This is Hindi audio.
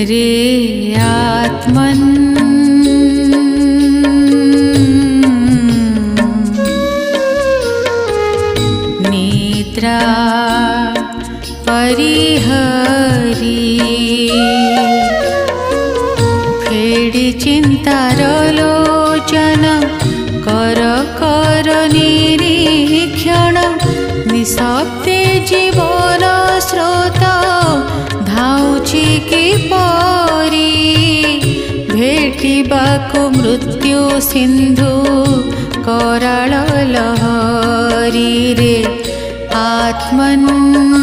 रे आत्मन् निद्रा परिहरी फेडी चिंतार लोचन कर कर निरीक्षण निशब्दे जीवन स्रोत धाउछि किपरि भेटिबाकु मृत्यु सिंधु कराळ लहरी रे आत्मन्